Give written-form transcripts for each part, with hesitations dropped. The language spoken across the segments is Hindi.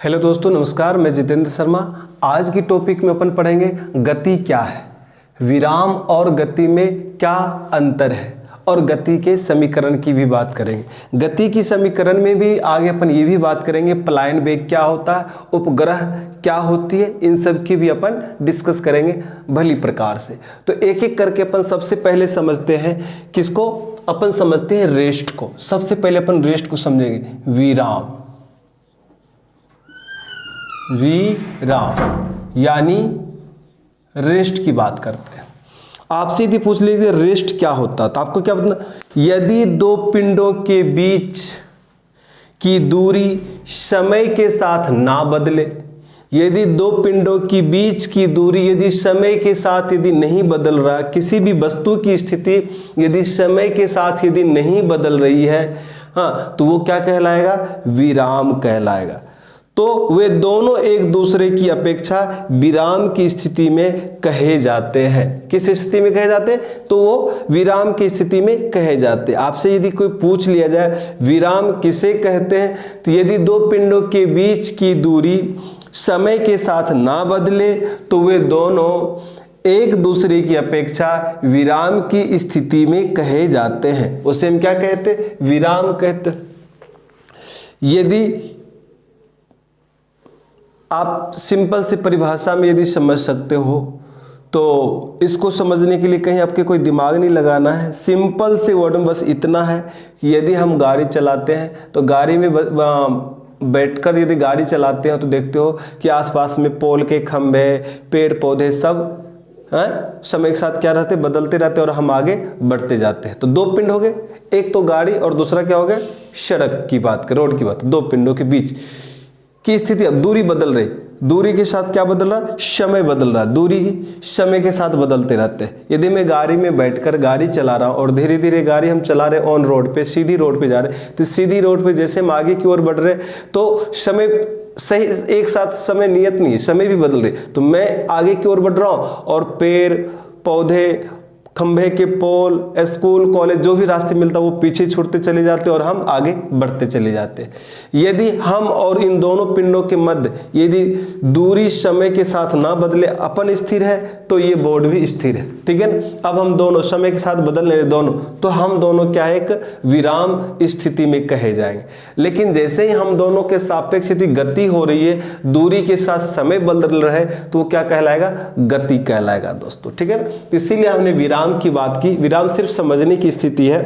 हेलो दोस्तों, नमस्कार। मैं जितेंद्र शर्मा। आज की टॉपिक में अपन पढ़ेंगे गति क्या है, विराम और गति में क्या अंतर है और गति के समीकरण की भी बात करेंगे। गति की समीकरण में भी आगे अपन ये भी बात करेंगे पलायन वेग क्या होता है, उपग्रह क्या होती है, इन सब की भी अपन डिस्कस करेंगे भली प्रकार से। तो एक एक करके अपन सबसे पहले समझते हैं किसको, अपन समझते हैं रेस्ट को। सबसे पहले अपन रेस्ट को समझेंगे, विराम। विराम यानी रेस्ट की बात करते हैं। आपसे यदि पूछ लीजिए रेस्ट क्या होता है तो आपको क्या बताना, यदि दो पिंडों के बीच की दूरी समय के साथ ना बदले, यदि दो पिंडों की बीच की दूरी यदि समय के साथ यदि नहीं बदल रहा, किसी भी वस्तु की स्थिति यदि समय के साथ यदि नहीं बदल रही है, हाँ, तो वो क्या कहलाएगा, विराम कहलाएगा। तो वे दोनों एक दूसरे की अपेक्षा विराम की स्थिति में कहे जाते हैं। किस स्थिति में कहे जाते हैं, तो वो विराम की स्थिति में कहे जाते हैं। आपसे यदि कोई पूछ लिया जाए विराम किसे कहते हैं, तो यदि दो पिंडों के बीच की दूरी समय के साथ ना बदले तो वे दोनों एक दूसरे की अपेक्षा विराम की स्थिति में कहे जाते हैं। उसे हम क्या कहते हैं, विराम कहते हैं। यदि आप सिंपल से परिभाषा में यदि समझ सकते हो तो इसको समझने के लिए कहीं आपके कोई दिमाग नहीं लगाना है। सिंपल से वर्ड में बस इतना है कि यदि हम गाड़ी चलाते हैं तो गाड़ी में बैठकर यदि गाड़ी चलाते हैं तो देखते हो कि आसपास में पोल के खंभे, पेड़ पौधे सब समय के साथ क्या रहते, बदलते रहते और हम आगे बढ़ते जाते हैं। तो दो पिंड हो गए, एक तो गाड़ी और दूसरा क्या हो गया, सड़क की बात करें, रोड की बात। दो पिंडों के बीच की स्थिति, अब दूरी बदल रही, दूरी के साथ क्या बदल रहा, समय बदल रहा। दूरी समय के साथ बदलते रहते हैं। यदि मैं गाड़ी में बैठकर गाड़ी चला रहा हूं और धीरे धीरे गाड़ी हम चला रहे ऑन रोड पे, सीधी रोड पे जा रहे, तो सीधी रोड पे जैसे हम आगे की ओर बढ़ रहे तो समय सही एक साथ समय नियत नहीं है, समय भी बदल रही। तो मैं आगे की ओर बढ़ रहा हूं और पेड़ पौधे, खंभे के पोल, स्कूल कॉलेज जो भी रास्ते मिलता है वो पीछे छूटते चले जाते और हम आगे बढ़ते चले जाते हैं। यदि हम और इन दोनों पिंडों के मध्य यदि दूरी समय के साथ ना बदले, अपन स्थिर है तो ये बोर्ड भी स्थिर है, ठीक है। अब हम दोनों समय के साथ बदल रहे दोनों, तो हम दोनों क्या है, एक विराम स्थिति में कहे जाएंगे। लेकिन जैसे ही हम दोनों के सापेक्ष यदि गति हो रही है, दूरी के साथ समय बदल रहा है, तो वो क्या कहलाएगा, गति कहलाएगा दोस्तों, ठीक है। तो इसीलिए हमने विराम की बात की। विराम सिर्फ समझने की स्थिति है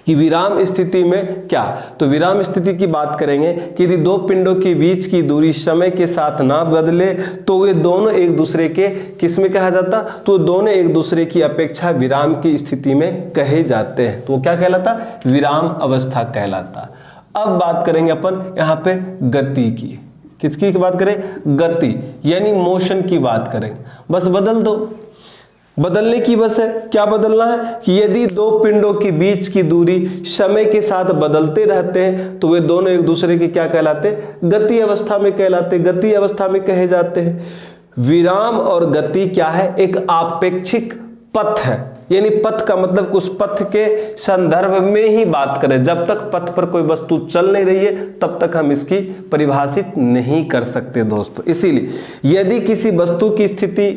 कि विराम स्थिति में क्या, तो विराम स्थिति की बात करेंगे कि यदि दो पिंडों के बीच की दूरी समय के साथ ना बदले तो वे दोनों एक दूसरे के किस में कहा जाता, तो दोनों एक दूसरे की अपेक्षा विराम की स्थिति में कहे जाते हैं। तो वो क्या कहलाता, विराम अवस्था कहलाता। अब बात करेंगे अपन यहाँ पे गति की। किसकी बात करें, गति यानी मोशन की बात करेंगे। बस बदल दो, बदलने की बस है। क्या बदलना है कि यदि दो पिंडों के बीच की दूरी समय के साथ बदलते रहते हैं तो वे दोनों एक दूसरे के क्या कहलाते, गति अवस्था में कहलाते, गति अवस्था में कहे जाते हैं। विराम और गति क्या है, एक आपेक्षिक पथ है। यानी पथ का मतलब उस पथ के संदर्भ में ही बात करें। जब तक पथ पर कोई वस्तु चल नहीं रही है तब तक हम इसकी परिभाषित नहीं कर सकते दोस्तों। इसीलिए यदि किसी वस्तु की स्थिति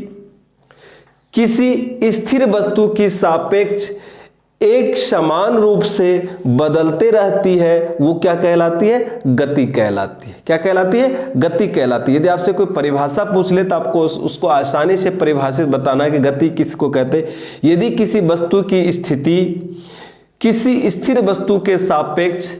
किसी स्थिर वस्तु की सापेक्ष एक समान रूप से बदलते रहती है, वो क्या कहलाती है, गति कहलाती है। क्या कहलाती है, गति कहलाती है। यदि आपसे कोई परिभाषा पूछ ले तो आपको उसको आसानी से परिभाषित बताना है कि गति किसको कहते हैं। यदि किसी वस्तु की स्थिति किसी स्थिर वस्तु के सापेक्ष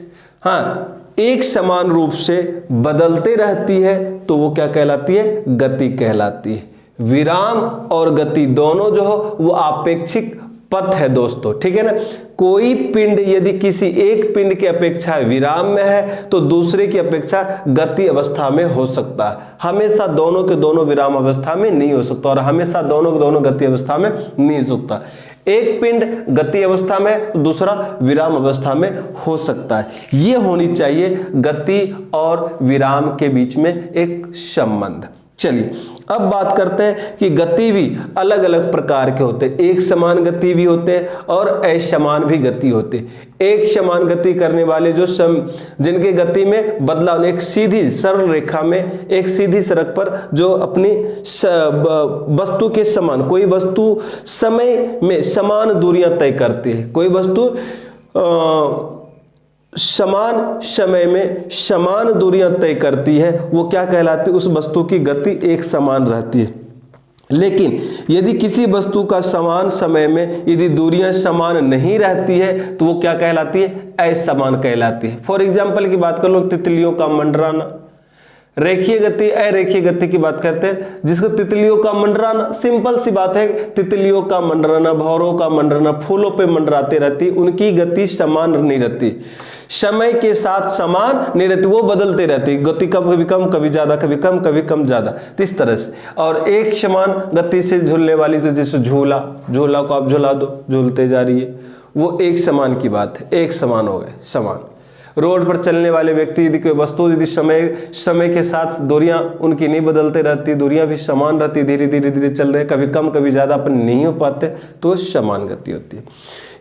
एक समान रूप से बदलते रहती है तो वो क्या कहलाती है, गति कहलाती है। विराम और गति दोनों जो हो वो आपेक्षिक पथ है दोस्तों, ठीक है ना। कोई पिंड यदि किसी एक पिंड की अपेक्षा विराम में है तो दूसरे की अपेक्षा गति अवस्था में हो सकता है। हमेशा दोनों के दोनों विराम अवस्था में नहीं हो सकता और हमेशा दोनों के दोनों गति अवस्था में नहीं हो सकता। एक पिंड गति अवस्था में, दूसरा विराम अवस्था में हो सकता है। ये होनी चाहिए गति और विराम के बीच में एक संबंध। चलिए अब बात करते हैं कि गति भी अलग अलग प्रकार के होते हैं। एक समान गति भी होते हैं और असमान भी गति होते हैं। एक समान गति करने वाले जो जिनके गति में बदलाव, एक सीधी सरल रेखा में, एक सीधी सड़क पर जो अपनी वस्तु के समान, कोई वस्तु समय में समान दूरियां तय करती है, कोई वस्तु समान समय में समान दूरियां तय करती है, वो क्या कहलाती है? उस वस्तु की गति एक समान रहती है। लेकिन यदि किसी वस्तु का समान समय में यदि दूरियां समान नहीं रहती है तो वो क्या कहलाती है? असमान कहलाती है। फॉर एग्जाम्पल की बात कर लो, तितलियों का मंडराना। रेखीय गति, अरेखीय गति की बात करते हैं, जिसको तितलियों का मंडराना, सिंपल सी बात है, तितलियों का मंडराना, भौरों का मंडराना, फूलों पे मंडराते रहती, उनकी गति समान नहीं रहती, समय के साथ समान नहीं रहती, वो बदलते रहती, गति कभी कम कभी ज्यादा, कभी कम ज्यादा, इस तरह से। और एक समान गति से झूलने वाली, तो जैसे झूला को आप झूला दो, झूलते जा रही है, वो एक समान की बात है, एक समान हो गए, समान। रोड पर चलने वाले व्यक्ति यदि कोई वस्तु यदि समय के साथ दूरियां उनकी नहीं बदलते रहती, दूरियां भी समान रहती, धीरे धीरे चल रहे, कभी कम कभी ज्यादा अपन नहीं हो पाते, तो समान गति होती है।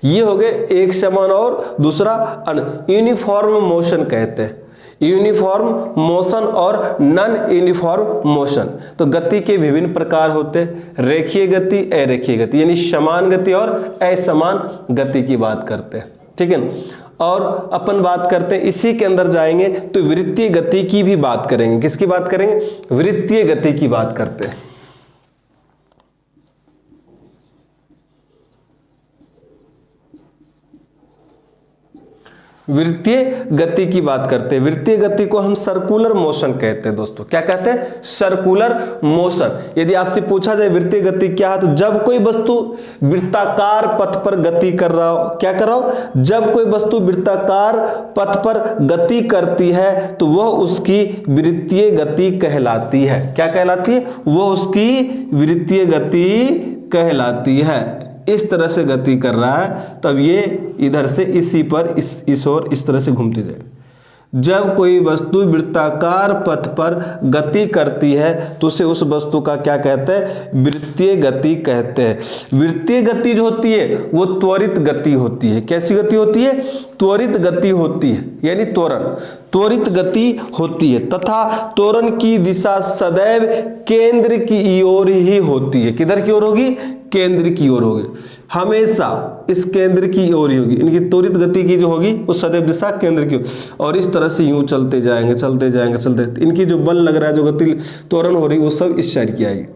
ये हो गए एक समान। और दूसरा यूनिफॉर्म मोशन कहते हैं, यूनिफॉर्म मोशन और नॉन यूनिफॉर्म मोशन। तो गति के विभिन्न प्रकार होते हैं, रेखीय गति, अरेखीय गति, यानी समान गति और असमान गति की बात करते हैं, ठीक है ना। और अपन बात करते हैं, इसी के अंदर जाएंगे तो वृत्तीय गति की भी बात करेंगे। किसकी बात करेंगे? वृत्तीय गति की बात करते हैं। वृत्तीय गति की बात करते हैं। वृत्तीय गति को हम सर्कुलर मोशन कहते हैं दोस्तों। क्या कहते हैं? Circular motion. यदि आपसे पूछा जाए वृत्तीय गति क्या है, तो जब कोई वस्तु वृत्ताकार पथ पर गति कर रहा हो, क्या कर रहा हो? जब कोई वस्तु वृत्ताकार पथ पर गति करती है तो वह उसकी वृत्तीय गति कहलाती है। क्या कहलाती है? वह उसकी वृत्तीय गति कहलाती है। इस तरह से गति कर रहा है, तब ये इधर से इसी पर इस ओर इस तरह से घूमती जाएगी। जब कोई वस्तु वृत्ताकार पथ पर गति करती है तो उसे उस वस्तु का क्या कहते हैं? वृत्तीय गति कहते हैं। वृत्तीय गति जो होती है वो त्वरित गति होती है। कैसी गति होती है? त्वरित गति होती है, यानी त्वरित गति होती है, तथा त्वरण की दिशा सदैव केंद्र की ओर ही होती है। किधर की ओर होगी? केंद्र की ओर होगी, हमेशा इस केंद्र की ओर ही होगी। इनकी त्वरित गति की जो होगी वो सदैव दिशा केंद्र की ओर, और इस तरह से यूं चलते जाएंगे। इनकी जो बल लग रहा है, जो गति त्वरण हो रही है, वो सब इस साइड की आएगी।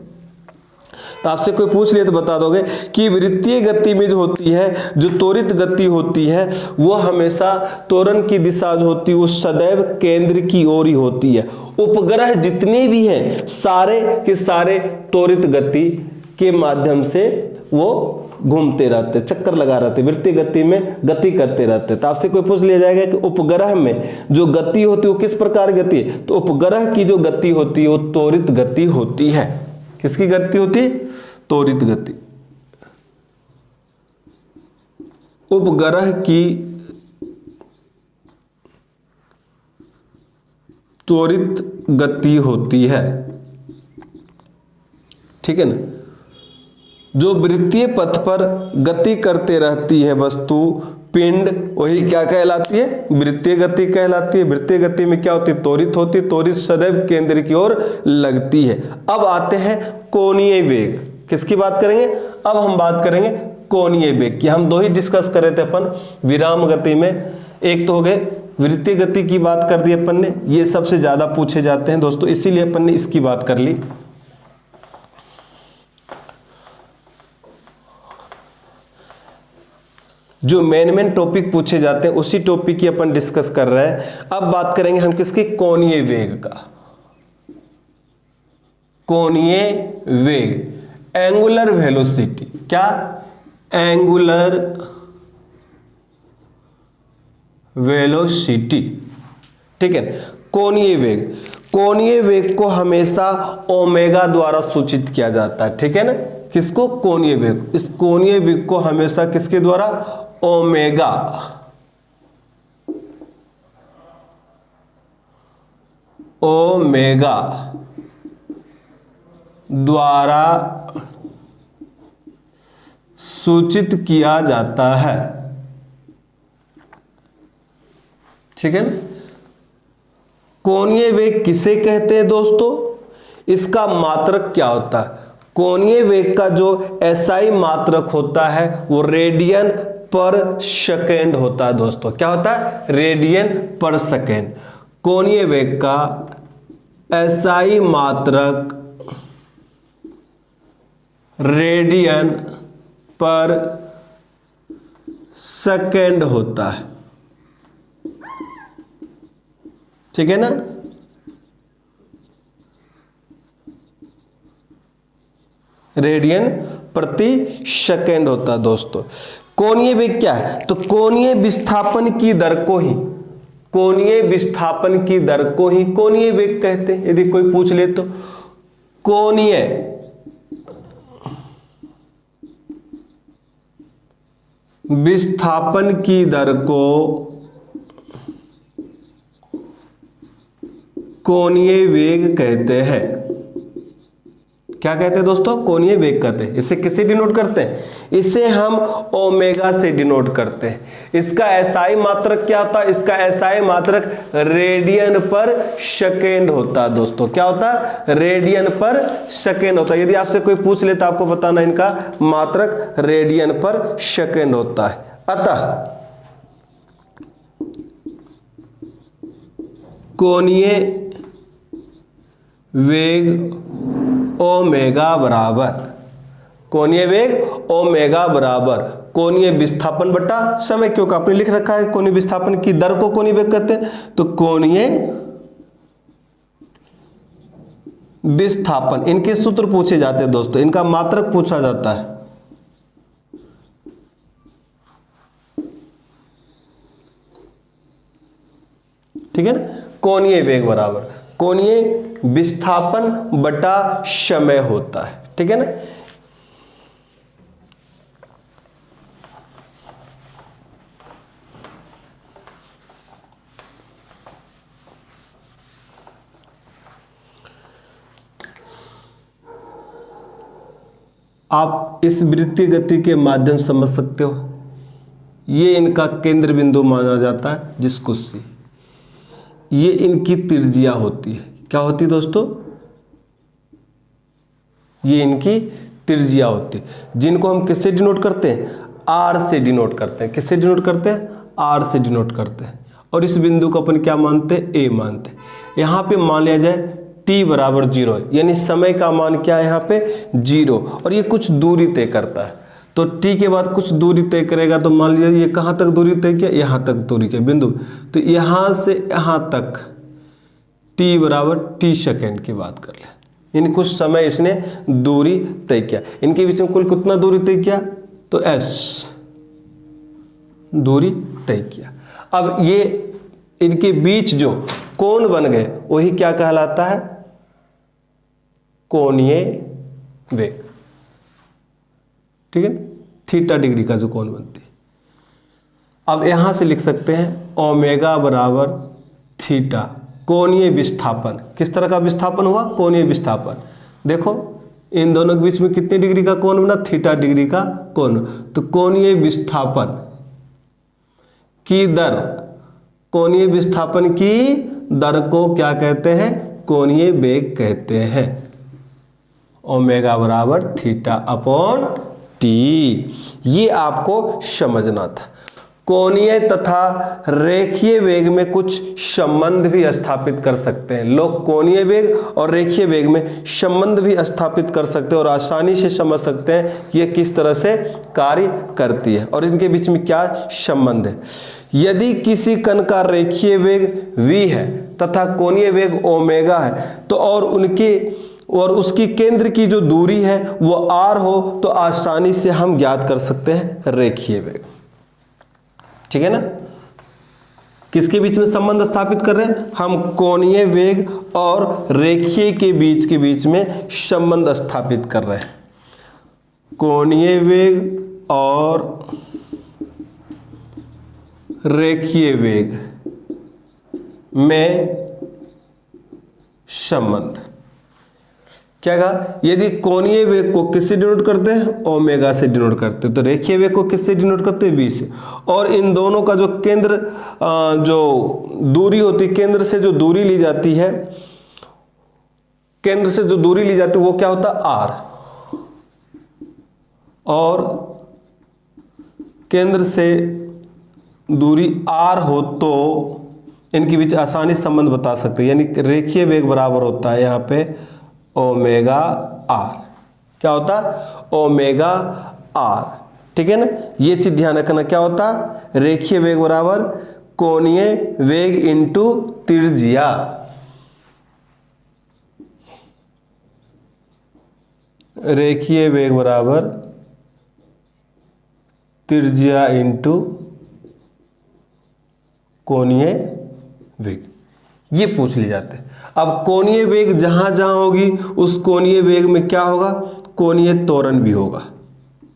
तो आपसे कोई पूछ लिया तो बता दोगे कि वृत्तीय गति में जो होती है, जो त्वरित गति होती है, वो हमेशा त्वरण की दिशा जो होती है वो सदैव केंद्र की ओर ही होती है। उपग्रह जितने भी हैं सारे के सारे त्वरित गति के माध्यम से वो घूमते रहते, चक्कर लगा रहते, वृत्तीय गति में गति करते रहते। तो आपसे कोई पूछ लिया जाएगा कि उपग्रह में जो गति होती है वो किस प्रकार गति है, तो उपग्रह की जो गति होती है वो त्वरित गति होती है। किसकी गति होती है? त्वरित गति। उपग्रह की त्वरित गति होती है, ठीक है ना। जो वृत्तीय पथ पर गति करते रहती है वस्तु, पिंड, वही क्या कहलाती है? वृत्तीय गति कहलाती है। वृत्तीय गति में क्या होती है? त्वरित होती है। त्वरित सदैव केंद्र की ओर लगती है। अब आते हैं कोणीय वेग। किसकी बात करेंगे? अब हम बात करेंगे कोणीय वेग की। हम दो ही डिस्कस कर रहे थे अपन विराम गति में। एक तो हो गए वृत्तीय गति की बात कर दी अपन ने, ये सबसे ज्यादा पूछे जाते हैं दोस्तों, इसीलिए अपन ने इसकी बात कर ली। जो मेन टॉपिक पूछे जाते हैं उसी टॉपिक की अपन डिस्कस कर रहे हैं। अब बात करेंगे हम किसकी? कोणीय वेग का। कोणीय वेग, एंगुलर वेलोसिटी। क्या? एंगुलर वेलोसिटी, ठीक है। कोणीय वेग, कोणीय वेग को हमेशा ओमेगा द्वारा सूचित किया जाता है, ठीक है ना। किसको? कोणीय वेग। इस कोणीय वेग को हमेशा किसके द्वारा? ओमेगा, ओमेगा द्वारा सूचित किया जाता है। ठीक है ना। कोणीय वेग किसे कहते हैं दोस्तों? इसका मात्रक क्या होता है? कोणीय वेग का जो एसआई मात्रक होता है वो रेडियन पर सेकेंड होता है दोस्तों। क्या होता है? रेडियन पर सेकेंड। कोणीय वेग का एसआई मात्रक रेडियन पर सेकेंड होता है। ठीक है ना। रेडियन प्रति सेकेंड होता है दोस्तों। कोणीय वेग क्या है? तो कोणीय विस्थापन की दर को ही, कोणीय विस्थापन की दर को ही कोणीय वेग कहते हैं। यदि कोई पूछ ले तो कोणीय विस्थापन की दर को कोणीय वेग कहते हैं। क्या कहते हैं दोस्तों? कोणीय वेग कहते हैं। इसे किससे डिनोट करते हैं? इसे हम ओमेगा से डिनोट करते हैं। इसका एसआई मात्रक क्या होता है? इसका एसआई मात्रक रेडियन पर सेकेंड होता है दोस्तों। क्या होता है? रेडियन पर सेकेंड होता है। यदि आपसे कोई पूछ ले तो आपको बताना इनका मात्रक रेडियन पर सेकेंड होता है। अतः कोणीय वेग ओमेगा बराबर, कोणीय वेग ओमेगा बराबर कोणीय विस्थापन बटा समय। क्योंकि आपने लिख रखा है कोणीय विस्थापन की दर को कोणीय वेग कहते हैं, तो कोणीय विस्थापन, इनके सूत्र पूछे जाते हैं दोस्तों, इनका मात्रक पूछा जाता है। ठीक है ना। कोणीय वेग बराबर कोणीय विस्थापन बटा समय होता है। ठीक है ना। आप इस वृत्तीय गति के माध्यम से समझ सकते हो। ये इनका केंद्र बिंदु माना जाता है, जिसको सी, ये इनकी त्रिज्या होती है। क्या होती है दोस्तों? ये इनकी त्रिज्या होती है, जिनको हम किससे डिनोट करते हैं? आर से डिनोट करते हैं। किससे डिनोट करते हैं? आर से डिनोट करते हैं। और इस बिंदु को अपन क्या मानते हैं? ए मानते हैं। यहां पे मान लिया जाए t बराबर 0 है, यानी समय का मान क्या है यहाँ पे? 0। और ये कुछ दूरी तय करता है, तो t के बाद कुछ दूरी तय करेगा। तो मान लीजिए ये कहाँ तक दूरी तय किया? यहाँ तक दूरी के बिंदु, तो यहाँ से यहाँ तक t बराबर t सेकेंड की बात कर ले, यानी कुछ समय इसने दूरी तय किया। इनके बीच में कुल कितना दूरी तय किया? तो s दूरी तय किया। अब ये इनके बीच जो कोण बन गए वही क्या कहलाता है? कोणीय वेग। ठीक है। थीटा डिग्री का जो कोण बनती है। अब यहां से लिख सकते हैं ओमेगा बराबर थीटा, कोणीय विस्थापन। किस तरह का विस्थापन हुआ? कोणीय विस्थापन। देखो इन दोनों के बीच में कितनी डिग्री का कोण बना? थीटा डिग्री का कोण। तो कोणीय विस्थापन की दर, कोणीय विस्थापन की दर को क्या कहते हैं? कोणीय वेग कहते हैं। ओमेगा बराबर थीटा अपॉन टी। ये आपको समझना था। कोणीय तथा रेखीय वेग में कुछ संबंध भी स्थापित कर सकते हैं लोग। कोणीय वेग और रेखीय वेग में संबंध भी स्थापित कर सकते हैं और आसानी से समझ सकते हैं कि ये किस तरह से कार्य करती है और इनके बीच में क्या संबंध है। यदि किसी कण का रेखीय वेग v है तथा कोणीय वेग ओमेगा है, तो और उसकी केंद्र की जो दूरी है वो r हो, तो आसानी से हम ज्ञात कर सकते हैं रेखीय वेग। ठीक है ना। किसके बीच में संबंध स्थापित कर रहे हैं? हम कोणीय वेग और रेखीय के बीच में संबंध स्थापित कर रहे हैं। कोणीय वेग और रेखीय वेग में संबंध। क्या कहा, यदि कोणीय वेग को किससे डिनोट करते हैं, ओमेगा से डिनोट करते हैं, तो रेखीय वेग को किससे डिनोट करते हैं, v से। और इन दोनों का जो केंद्र जो दूरी होती है, केंद्र से जो दूरी ली जाती है, केंद्र से जो दूरी ली जाती है वो क्या होता है, r। और केंद्र से दूरी r हो तो इनके बीच आसानी संबंध बता सकते हैं, यानी रेखीय वेग बराबर होता है यहाँ पे ओमेगा r। क्या होता है, ओमेगा r। ठीक है ना, ये चीज ध्यान रखना, क्या होता है, रेखीय वेग बराबर कोणीय वेग इंटू त्रिज्या। रेखीय वेग बराबर त्रिज्या इंटू कोणीय वेग, ये पूछ ली जाते हैं। अब कोणीय वेग जहां जहां होगी उस कोणीय वेग में क्या होगा, कोणीय त्वरण भी होगा।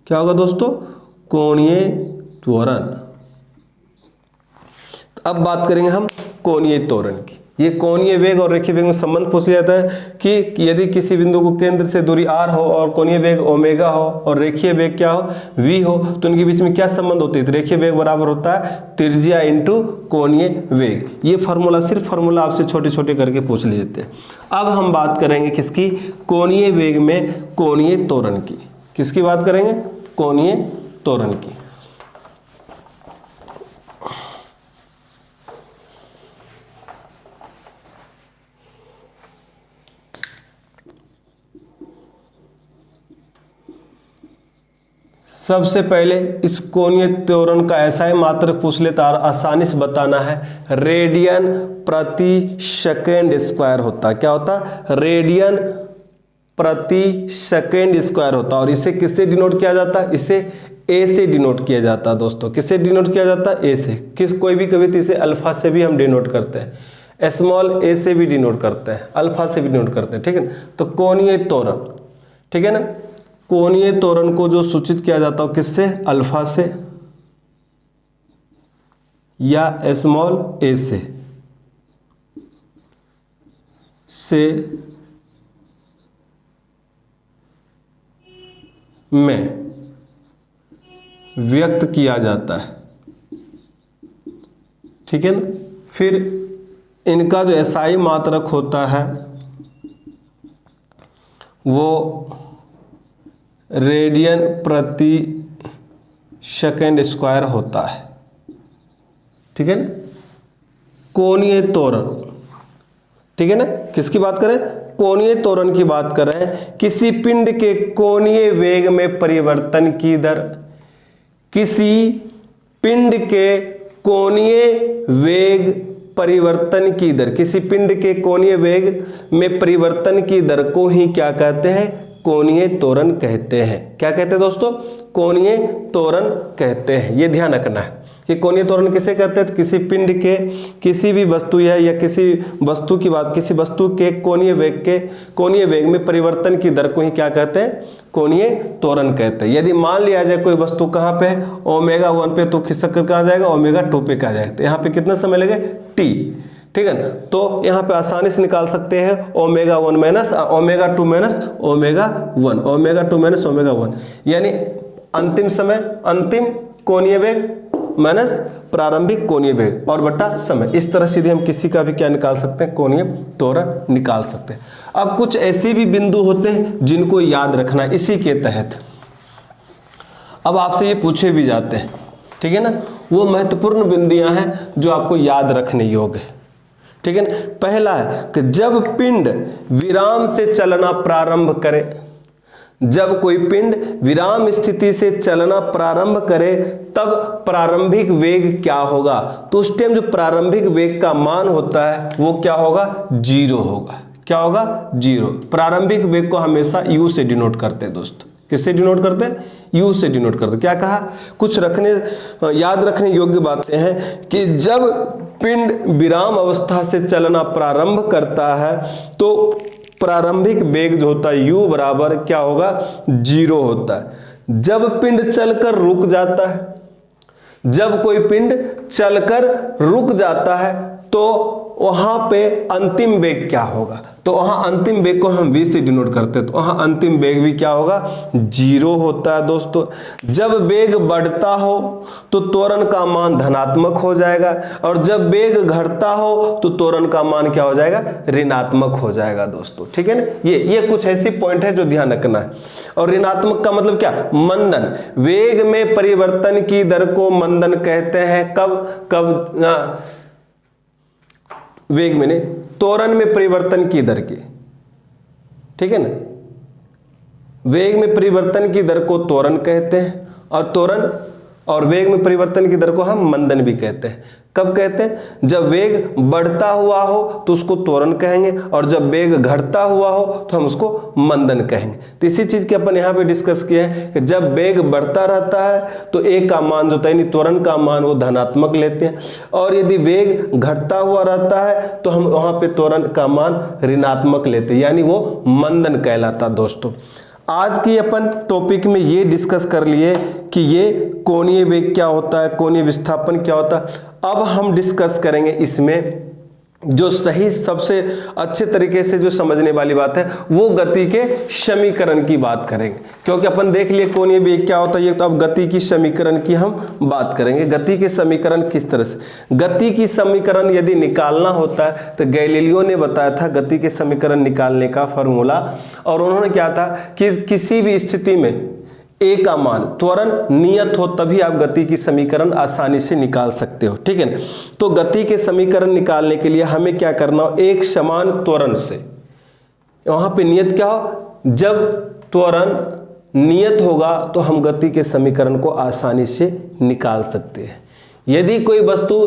क्या होगा दोस्तों, कोणीय त्वरण। अब बात करेंगे हम कोणीय त्वरण की। ये कोणीय वेग और रेखीय वेग में संबंध पूछ लिया जाता है कि यदि किसी बिंदु को केंद्र से दूरी r हो और कोणीय वेग ओमेगा हो और रेखीय वेग क्या हो, v हो, तो उनके बीच में क्या संबंध होती है, तो रेखीय वेग बराबर होता है त्रिज्या इंटू कोणीय वेग। ये फार्मूला, सिर्फ फार्मूला आपसे छोटे छोटे करके पूछ लिए जाते हैं। अब हम बात करेंगे किसकी, कोणीय वेग में कोणीय त्वरण की। किसकी बात करेंगे, कोणीय त्वरण की। सबसे पहले इस कोणीय त्वरण का ऐसा ही मात्रक पूछ लेता है, आसानी से बताना है, रेडियन प्रति सेकेंड स्क्वायर होता है। क्या होता है, रेडियन प्रति सेकेंड स्क्वायर होता है। और इसे किससे डिनोट किया जाता है, इसे ए से डिनोट किया जाता है दोस्तों। किससे डिनोट किया जाता है, ए से। कोई भी कभी तो इसे अल्फा से भी हम डिनोट करते हैं, स्मॉल ए से भी डिनोट करते हैं, अल्फा से भी डिनोट करते हैं। ठीक है ना, तो कोणीय त्वरण, ठीक है ना, कोणीय त्वरण को जो सूचित किया जाता है किससे, अल्फा से या स्मॉल ए से में व्यक्त किया जाता है। ठीक है ना, फिर इनका जो एसआई मात्रक होता है वो रेडियन प्रति सेकेंड स्क्वायर होता है। ठीक है ना, कोणीय त्वरण, ठीक है ना, किसकी बात करें, कोणीय त्वरण की बात कर रहे हैं। किसी पिंड के कोणीय वेग में परिवर्तन की दर, किसी पिंड के कोणीय वेग परिवर्तन की दर, किसी पिंड के कोणीय वेग में परिवर्तन की दर को ही क्या कहते हैं, कोणीय त्वरण कहते हैं। क्या कहते हैं दोस्तों, कोणीय त्वरण कहते हैं। ये ध्यान रखना है कि कोणीय त्वरण किसे कहते हैं, किसी पिंड के किसी भी वस्तु या किसी वस्तु की बात, किसी वस्तु के कोणीय वेग में परिवर्तन की दर को ही क्या कहते हैं, कोणीय त्वरण कहते हैं। यदि मान लिया जाए कोई वस्तु कहाँ पे है, ओमेगा 1 पे, तो खिसक कर कहाँ जाएगा, ओमेगा 2 पे कहाँ जाएगा। तो यहाँ पे कितना समय लगे, t। ठीक है ना, तो यहाँ पे आसानी से निकाल सकते हैं omega 1 minus omega 2 minus omega 1, omega 2 minus omega 1, यानी अंतिम समय, अंतिम कोणीय वेग माइनस प्रारंभिक कोणीय वेग और बटा समय। इस तरह सीधे हम किसी का भी क्या निकाल सकते हैं, कोणीय त्वरण निकाल सकते हैं। अब कुछ ऐसे भी बिंदु होते हैं जिनको याद रखना है इसी के तहत। अब आपसे ये पूछे भी जाते हैं, ठीक है ना, वो महत्वपूर्ण बिंदुआं हैं जो आपको याद रखने योग्य है। ठीक है ना, पहला है कि जब पिंड विराम से चलना प्रारंभ करे, जब कोई पिंड विराम स्थिति से चलना प्रारंभ करे तब प्रारंभिक वेग क्या होगा, तो उस टाइम जो प्रारंभिक वेग का मान होता है वो क्या होगा, 0 होगा। क्या होगा, 0। प्रारंभिक वेग को हमेशा u से डिनोट करते हैं दोस्त। किससे डिनोट करते हैं, u से डिनोट करते हैं। क्या कहा, कुछ याद रखने योग्य बातें हैं कि जब पिंड विराम अवस्था से चलना प्रारंभ करता है तो प्रारंभिक वेग जो होता है u बराबर क्या होगा, 0 होता है। जब पिंड चलकर रुक जाता है, जब कोई पिंड चलकर रुक जाता है तो वहां पे अंतिम वेग क्या होगा, तो वहां अंतिम वेग को हम v से डिनोट करते हैं, तो वहां अंतिम वेग भी क्या होगा, 0 होता है दोस्तों। जब वेग बढ़ता हो तो त्वरण का मान धनात्मक हो जाएगा, और जब वेग घटता हो तो त्वरण का मान क्या हो जाएगा, ऋणात्मक हो जाएगा दोस्तों। ठीक है ना, ये कुछ ऐसी पॉइंट है जो ध्यान रखना है। और ऋणात्मक का मतलब क्या, मंदन। वेग में परिवर्तन की दर को मंदन कहते हैं। कब वेग में नहीं, त्वरण में परिवर्तन की दर की, ठीक है ना, वेग में परिवर्तन की दर को त्वरण कहते हैं, और त्वरण और वेग में परिवर्तन की दर को हम मंदन भी कहते हैं। कब कहते हैं, जब वेग बढ़ता हुआ हो तो उसको त्वरण कहेंगे, और जब वेग घटता हुआ हो तो हम उसको मंदन कहेंगे। तो इसी चीज के अपन यहाँ पे डिस्कस किए हैं कि जब वेग बढ़ता रहता है तो एक का मान जो होता है यानी त्वरण का मान वो धनात्मक लेते हैं, और यदि वेग घटता हुआ रहता है तो हम वहां पे त्वरण का मान ऋणात्मक लेते हैं, यानी वो मंदन कहलाता। दोस्तों आज की अपन टॉपिक में ये डिस्कस कर लिए कि ये कोणीय वेग क्या होता है, कोणीय विस्थापन क्या होता है। अब हम डिस्कस करेंगे इसमें जो सही सबसे अच्छे तरीके से जो समझने वाली बात है वो गति के समीकरण की बात करेंगे, क्योंकि अपन देख लिए कोणीय वेग क्या होता है ये, तो अब गति की समीकरण की हम बात करेंगे। गति के समीकरण किस तरह से, गति की समीकरण यदि निकालना होता है तो गैलीलियो ने बताया था गति के समीकरण निकालने का फॉर्मूला, और उन्होंने क्या था कि किसी भी स्थिति में ए का मान त्वरण नियत हो तभी आप गति की समीकरण आसानी से निकाल सकते हो। ठीक है ना, तो गति के समीकरण निकालने के लिए हमें क्या करना हो, एक समान त्वरण से, वहां पे नियत क्या हो, जब त्वरण नियत होगा तो हम गति के समीकरण को आसानी से निकाल सकते हैं। यदि कोई वस्तु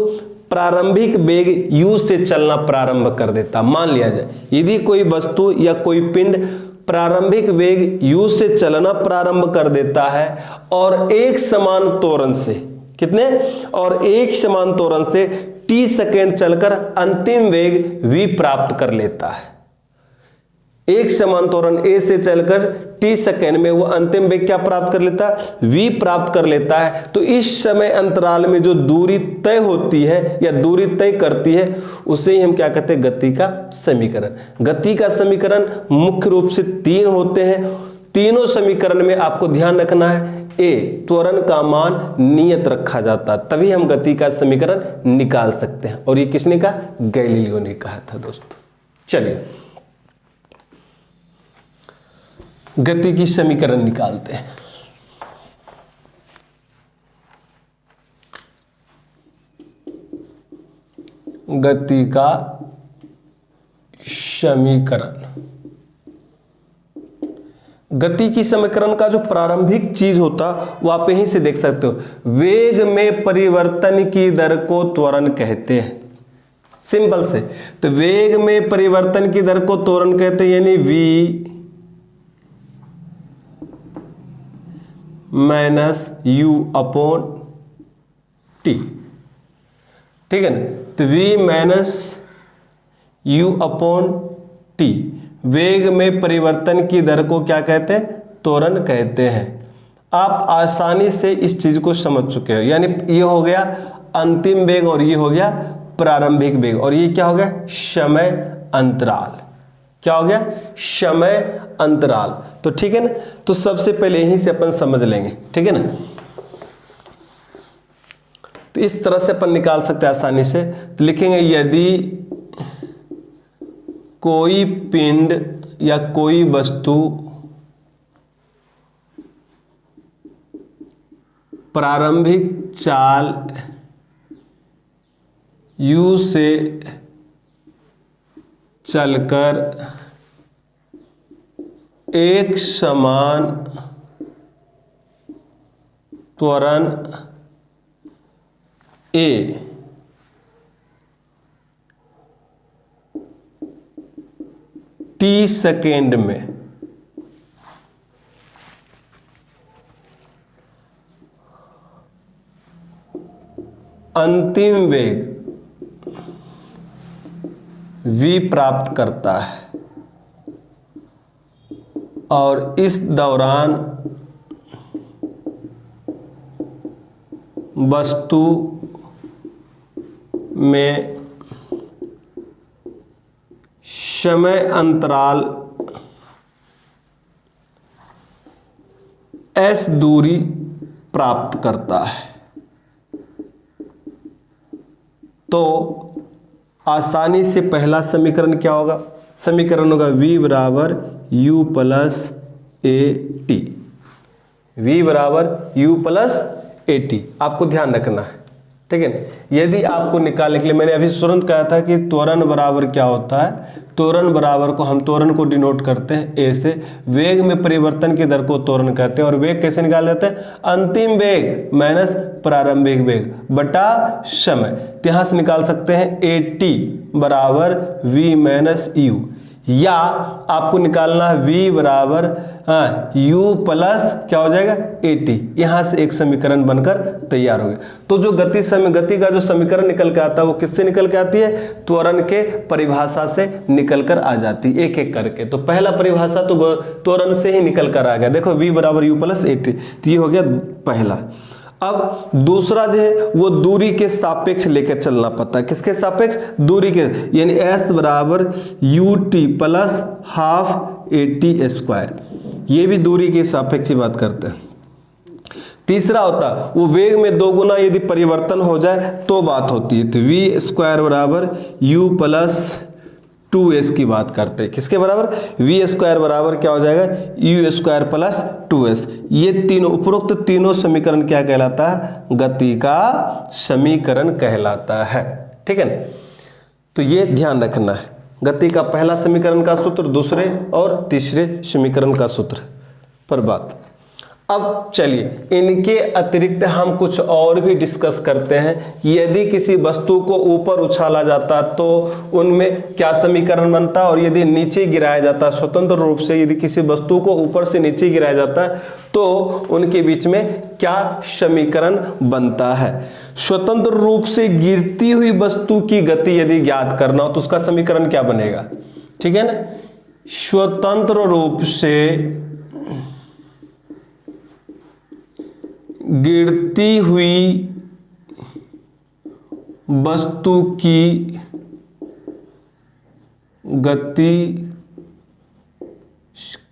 प्रारंभिक वेग u से चलना प्रारंभ कर देता, मान लिया जाए यदि कोई वस्तु या कोई पिंड प्रारंभिक वेग u से चलना प्रारंभ कर देता है और एक समान त्वरण से, कितने, और एक समान त्वरण से t सेकेंड चलकर अंतिम वेग v प्राप्त कर लेता है। एक समान त्वरण a से चलकर t सेकेंड में वो अंतिम वेग क्या प्राप्त कर लेता है, v प्राप्त कर लेता है। तो इस समय अंतराल में जो दूरी तय होती है या दूरी तय करती है उसे ही हम क्या कहते हैं, गति का समीकरण। गति का समीकरण मुख्य रूप से 3 होते हैं। तीनों समीकरण में आपको ध्यान रखना है, a त्वरण का मान नियत रखा जाता है तभी हम गति का समीकरण निकाल सकते हैं, और ये किसने कहा, गैलीलियो ने कहा था। दोस्तों चलिए गति की समीकरण निकालते हैं। गति का समीकरण, गति की समीकरण का जो प्रारंभिक चीज होता वो आप यहीं से देख सकते हो, वेग में परिवर्तन की दर को त्वरण कहते हैं। सिंपल से, तो वेग में परिवर्तन की दर को त्वरण कहते हैं, यानी v minus u upon T. ठीक है ना, तो v minus u upon T वेग में परिवर्तन की दर को क्या कहते हैं, त्वरण कहते हैं। आप आसानी से इस चीज को समझ चुके हो, यानी ये हो गया अंतिम वेग और ये हो गया प्रारंभिक वेग, और ये क्या हो गया, समय अंतराल। क्या हो गया, समय अंतराल। तो ठीक है ना, तो सबसे पहले यहीं से अपन समझ लेंगे। ठीक है ना, तो इस तरह से अपन निकाल सकते हैं आसानी से। तो लिखेंगे यदि कोई पिंड या कोई वस्तु प्रारंभिक चाल u से चलकर एक समान त्वरण a t सेकेंड में अंतिम वेग v प्राप्त करता है, और इस दौरान वस्तु में समय अंतराल s दूरी प्राप्त करता है। तो आसानी से पहला समीकरण क्या होगा? समीकरण होगा v बराबर u plus A T. v बराबर u प्लस ए टी, आपको ध्यान रखना है, ठीक है। यदि आपको निकालने के लिए, मैंने अभी तुरंत कहा था कि त्वरण बराबर क्या होता है, त्वरण बराबर को हम त्वरण को डिनोट करते हैं ए से, वेग में परिवर्तन की दर को त्वरण कहते हैं। और वेग कैसे निकाल लेते हैं? अंतिम वेग माइनस प्रारंभिक वेग बटा समय। तो यहाँ से निकाल सकते हैं ए टी बराबर वी माइनस यू, या आपको निकालना है v बराबर u प्लस क्या हो जाएगा ए टी। यहाँ से एक समीकरण बनकर तैयार हो गया। तो जो गति का जो समीकरण निकल के आता है वो किससे निकल के आती है? त्वरण के परिभाषा से निकल कर आ जाती है, एक एक करके। तो पहला परिभाषा तो त्वरण से ही निकल कर आ गया, देखो v बराबर u प्लस ए टी, तो ये हो गया पहला। अब दूसरा जो है वो दूरी के सापेक्ष लेकर चलना पड़ता है। किसके सापेक्ष? दूरी के, यानी s बराबर U T plus half A T square, ये भी दूरी के सापेक्ष की बात करते हैं। तीसरा होता है वो वेग में 2 गुना यदि परिवर्तन हो जाए तो बात होती है, तो वी स्क्वायर बराबर यू प्लस 2s की बात करते हैं। किसके बराबर? वी स्क्वायर बराबर क्या हो जाएगा? You square plus 2s। ये तीनों उपरोक्त तीनों समीकरण क्या कहलाता है? गति का समीकरण कहलाता है, ठीक है। तो ये ध्यान रखना है, गति का पहला समीकरण का सूत्र, दूसरे और तीसरे समीकरण का सूत्र पर बात। अब चलिए इनके अतिरिक्त हम कुछ और भी डिस्कस करते हैं। यदि किसी वस्तु को ऊपर उछाला जाता तो उनमें क्या समीकरण बनता है, और यदि नीचे गिराया जाता स्वतंत्र रूप से, यदि किसी वस्तु को ऊपर से नीचे गिराया जाता है तो उनके बीच में क्या समीकरण बनता है। स्वतंत्र रूप से गिरती हुई वस्तु की गति यदि ज्ञात करना हो तो उसका समीकरण क्या बनेगा, ठीक है ना? स्वतंत्र रूप से गिरती हुई वस्तु की गति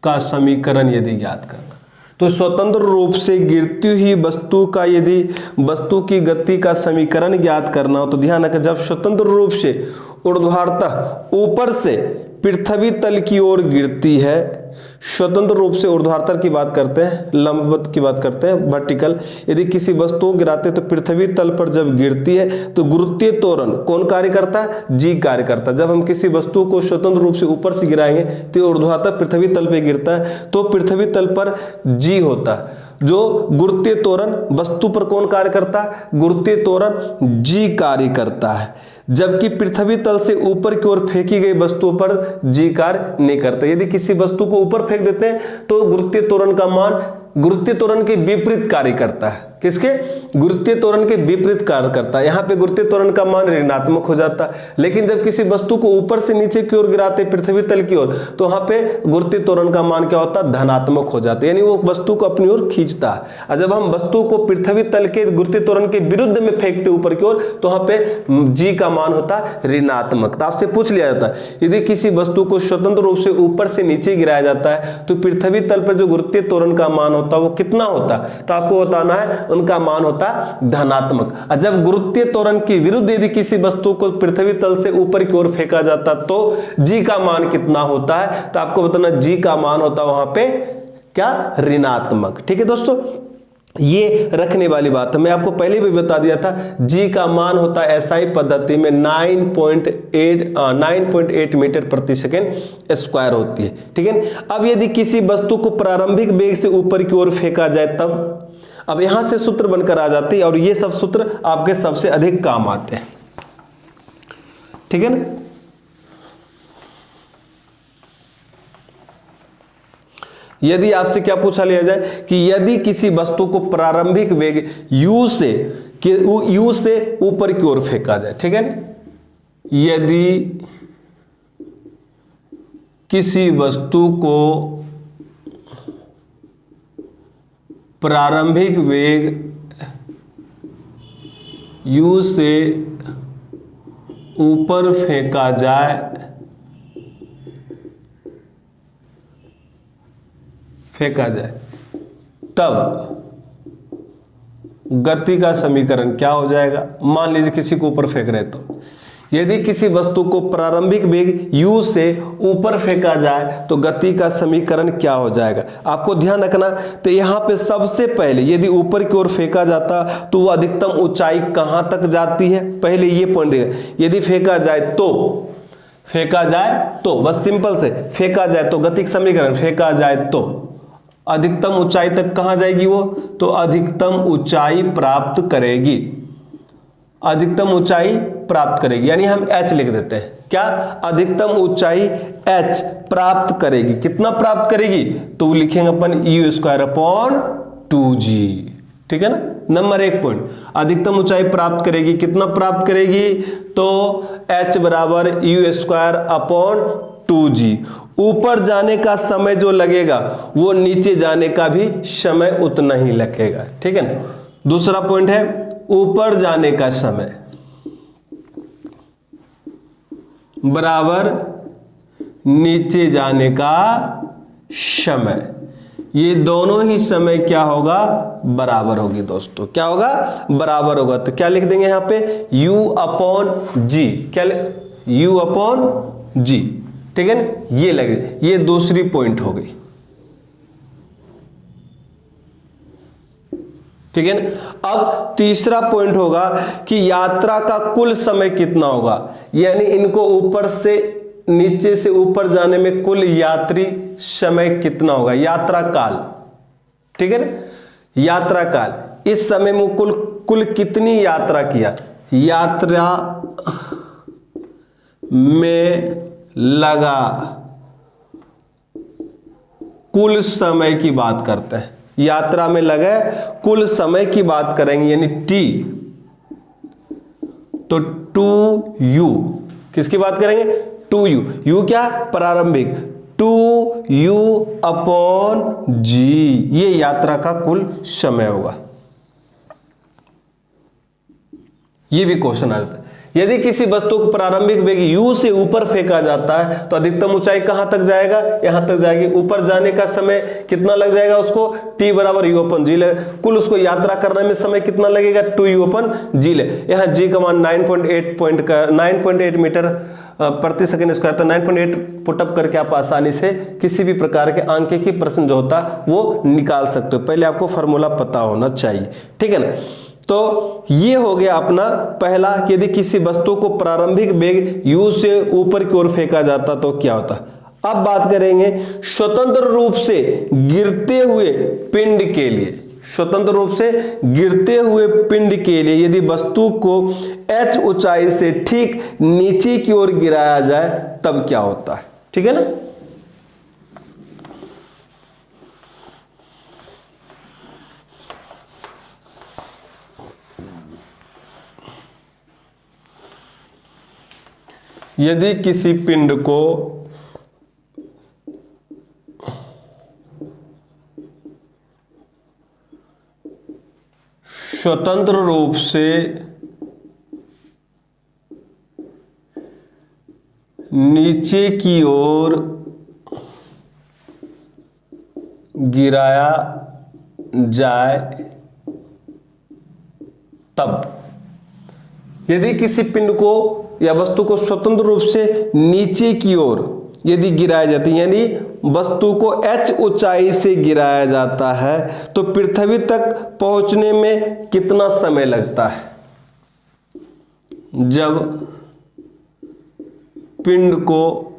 का समीकरण यदि ज्ञात करना, तो स्वतंत्र रूप से गिरती हुई वस्तु का यदि वस्तु की गति का समीकरण ज्ञात करना हो तो ध्यान रखें, जब स्वतंत्र रूप से ऊर्ध्वाधर ऊपर से पृथ्वी तल की ओर गिरती है, स्वतंत्र रूप से ऊर्ध्वाधर की बात करते हैं, लंबवत की बात करते हैं, वर्टिकल, यदि किसी वस्तु को गिराते तो पृथ्वी तल पर जब गिरती है तो गुरुत्वीय त्वरण कौन कार्य करता है? जी कार्य करता है। जब हम किसी वस्तु को स्वतंत्र रूप से ऊपर से गिराएंगे तो ऊर्ध्वाधर पृथ्वी तल पर गिरता है, तो पृथ्वी तल पर जी होता है। जो गुरुत्वीय त्वरण वस्तु पर कौन कार्य करता है? गुरुत्वीय त्वरण जी कार्य करता है, जबकि पृथ्वी तल से ऊपर की ओर फेंकी गई वस्तु पर जी कार्य नहीं करता। यदि किसी वस्तु को ऊपर फेंक देते हैं तो गुरुत्वीय त्वरण का मान गुरुत्वीय त्वरण के विपरीत कार्य करता है। किसके? गुरुत्वीय त्वरण के विपरीत कार्य करता है। यहाँ पे गुरुत्वीय त्वरण का मान ऋणात्मक हो जाता है, लेकिन जब किसी वस्तु को ऊपर से नीचे की ओर गिराते पृथ्वी तल की ओर तो वहाँ पे गुरुत्वीय त्वरण का मान क्या होता है? धनात्मक हो जाता है, यानी वो वस्तु को अपनी ओर खींचता है। और जब हम वस्तु को पृथ्वी तल के गुरुत्वीय त्वरण के विरुद्ध में फेंकते ऊपर की ओर तो वहाँ पे जी का मान होता है ऋणात्मक। तो आपसे पूछ लिया जाता है यदि किसी वस्तु को स्वतंत्र रूप से ऊपर से नीचे गिराया जाता है तो पृथ्वी तल पर जो गुरुत्वीय त्वरण का मान होता है वो कितना होता है? तो आपको बताना है उनका मान होता है धनात्मक। और जब गुरुत्वीय त्वरण के विरुद्ध यदि किसी वस्तु को पृथ्वी तल से ऊपर की ओर फेंका जाता तो जी का मान कितना होता है? तो आपको बताना जी का मान होता है वहां पे क्या? ऋणात्मक। ठीक है दोस्तों, ये रखने वाली बात है। मैं आपको पहले भी बता दिया था जी का मान होता है एसआई पद्धति में 9.8 मीटर प्रति सेकेंड स्क्वायर होती है। ठीक है। अब यदि किसी वस्तु को प्रारंभिक वेग से ऊपर की ओर फेंका जाए तब, अब यहां से सूत्र बनकर आ जाती है और ये सब सूत्र आपके सबसे अधिक काम आते हैं। ठीक है ना। यदि आपसे क्या पूछा लिया जाए कि यदि किसी वस्तु को प्रारंभिक वेग u से ऊपर की ओर फेंका जाए, ठीक है, यदि किसी वस्तु को प्रारंभिक वेग u से ऊपर फेंका जाए फेंका जाए तब गति का समीकरण क्या हो जाएगा। मान लीजिए किसी को ऊपर फेंक रहे तो यदि किसी वस्तु को प्रारंभिक वेग u से ऊपर फेंका जाए तो गति का समीकरण क्या हो जाएगा। आपको ध्यान रखना, तो यहाँ पे सबसे पहले यदि ऊपर की ओर फेंका जाता तो वो अधिकतम ऊंचाई कहाँ तक जाती है, पहले ये पॉइंट देगा। यदि फेंका जाए तो बस सिंपल से फेंका जाए तो गति का समीकरण फेंका जाए तो अधिकतम ऊंचाई तक कहाँ जाएगी वो, तो अधिकतम ऊंचाई प्राप्त करेगी, अधिकतम ऊंचाई प्राप्त करेगी। यानी हम h लिख देते हैं, क्या, अधिकतम ऊंचाई h प्राप्त करेगी। कितना प्राप्त करेगी, तो लिखेंगे अपन u²/2g, ठीक है ना। नंबर 1 पॉइंट, अधिकतम ऊंचाई प्राप्त करेगी, कितना प्राप्त करेगी, तो h बराबर u²/2g। ऊपर जाने का समय जो लगेगा वो नीचे जाने का भी समय उतना ही लगेगा, ठीक है ना। दूसरा पॉइंट है ऊपर जाने का समय बराबर नीचे जाने का समय, ये दोनों ही समय क्या होगा, बराबर होगी दोस्तों। क्या होगा, बराबर होगा। तो क्या लिख देंगे यहां पे u/g, क्या u/g, ठीक है ना। ये लगे, ये दूसरी पॉइंट हो गई, ठीक है ना। अब तीसरा पॉइंट होगा कि यात्रा का कुल समय कितना होगा, यानी इनको ऊपर से नीचे से ऊपर जाने में कुल यात्री समय कितना होगा, यात्रा काल, ठीक है ना। यात्रा काल, इस समय में कुल कितनी यात्रा किया, यात्रा में लगा कुल समय की बात करते हैं, यात्रा में लगे कुल समय की बात करेंगे, यानी t, तो 2u, किसकी बात करेंगे, 2u, u क्या, प्रारंभिक, 2u/g, ये यात्रा का कुल समय होगा। ये भी क्वेश्चन आ जाता है। यदि किसी वस्तु को प्रारंभिक वेग u से ऊपर फेंका जाता है तो अधिकतम ऊंचाई कहां तक जाएगा, यहां तक जाएगी। ऊपर जाने का समय कितना लग जाएगा उसको, t बराबर u/g ले, कुल उसको यात्रा करने में समय कितना लगेगा, 2u/g ले। यहाँ g का मान 9.8 मीटर प्रति सेकंड स्क्वायर, तो 9.8 पुटअप करके आप आसानी से किसी भी प्रकार के अंक की प्रश्न जो होता वो निकाल सकते हो। पहले आपको फॉर्मूला पता होना चाहिए, ठीक है ना। तो ये हो गया अपना पहला कि यदि किसी वस्तु को प्रारंभिक वेग u से ऊपर की ओर फेंका जाता तो क्या होता। अब बात करेंगे स्वतंत्र रूप से गिरते हुए पिंड के लिए, स्वतंत्र रूप से गिरते हुए पिंड के लिए यदि वस्तु को h ऊंचाई से ठीक नीचे की ओर गिराया जाए तब क्या होता है, ठीक है ना। यदि किसी पिंड को स्वतंत्र रूप से नीचे की ओर गिराया जाए तब, यदि किसी पिंड को या वस्तु को स्वतंत्र रूप से नीचे की ओर यदि गिराई जाती है, यानी वस्तु को h ऊंचाई से गिराया जाता है तो पृथ्वी तक पहुंचने में कितना समय लगता है। जब पिंड को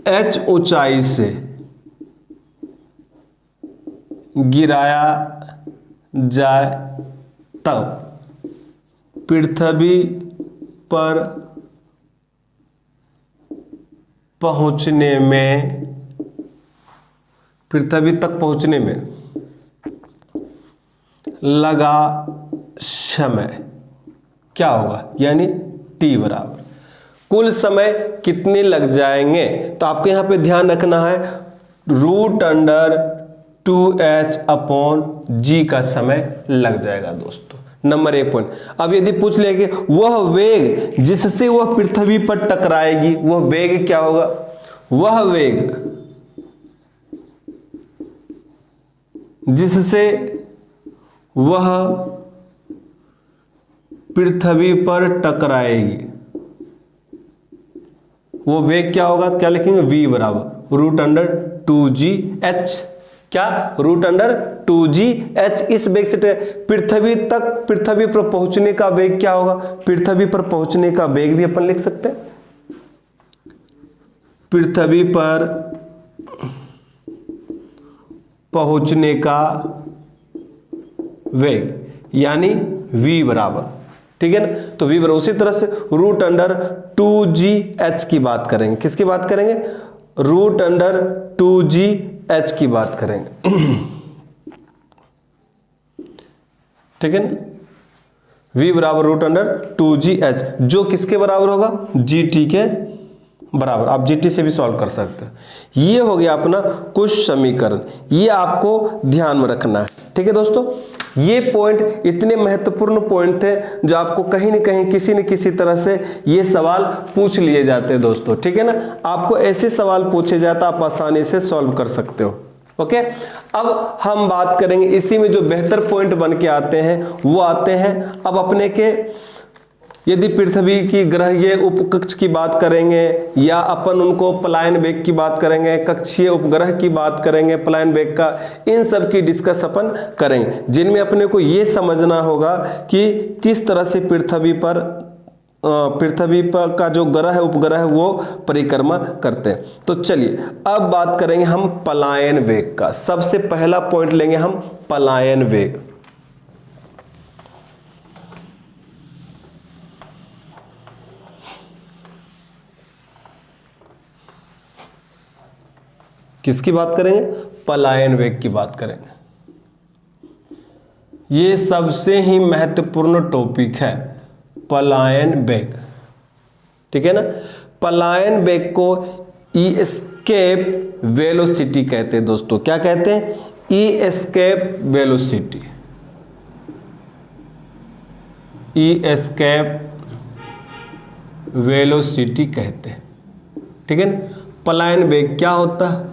h ऊंचाई से गिराया जाए तब पृथ्वी पर पहुंचने में, पृथ्वी तक पहुंचने में लगा समय क्या होगा, यानी t बराबर कुल समय कितने लग जाएंगे। तो आपके यहां पे ध्यान रखना है √2h/g का समय लग जाएगा दोस्तों। Number 1 point. अब यदि पूछ ले कि वह वेग जिससे वह पृथ्वी पर टकराएगी, वह वेग क्या होगा, वह वेग जिससे वह पृथ्वी पर टकराएगी, वो वेग क्या होगा, क्या लिखेंगे, v बराबर √2gh, क्या, √2gh। इस वेग से पृथ्वी पर पहुंचने का वेग क्या होगा, पृथ्वी पर पहुंचने का वेग भी अपन लिख सकते हैं, पृथ्वी पर पहुंचने का वेग यानी v बराबर, ठीक है ना। तो v बराबर उसी तरह से √2gh की बात करेंगे, किसकी बात करेंगे, √2gh की बात करेंगे, ठीक है ना। v बराबर √2gh, जो किसके बराबर होगा, gt के बराबर। आप gt से भी सॉल्व कर सकते हैं। ये हो गया अपना कुछ समीकरण, ये आपको ध्यान में रखना है, ठीक है दोस्तों। ये पॉइंट इतने महत्वपूर्ण पॉइंट थे जो आपको कहीं न कहीं किसी न किसी तरह से ये सवाल पूछ लिए जाते हैं दोस्तों, ठीक है ना। आपको ऐसे सवाल पूछे जाता आप आसानी से सॉल्व कर सकते हो, ओके। अब हम बात करेंगे इसी में जो बेहतर पॉइंट बन के आते हैं वो आते हैं अब अपने के, यदि पृथ्वी की ग्रहीय उपकक्ष की बात करेंगे या अपन उनको पलायन वेग की बात करेंगे, कक्षीय उपग्रह की बात करेंगे, पलायन वेग का, इन सब की डिस्कस अपन करेंगे, जिनमें अपने को ये समझना होगा कि किस तरह से पृथ्वी पर का जो ग्रह है, उपग्रह है, वो परिक्रमा करते हैं। तो चलिए अब बात करेंगे हम पलायन वेग का। सबसे पहला पॉइंट लेंगे हम पलायन वेग। किसकी बात करेंगे, पलायन वेग की बात करेंगे। ये सबसे ही महत्वपूर्ण टॉपिक है, पलायन वेग, ठीक है ना। पलायन वेग को एस्केप वेलोसिटी कहते हैं दोस्तों। क्या कहते हैं, एस्केप वेलोसिटी, एस्केप वेलोसिटी कहते हैं, ठीक है ना। पलायन वेग क्या होता है,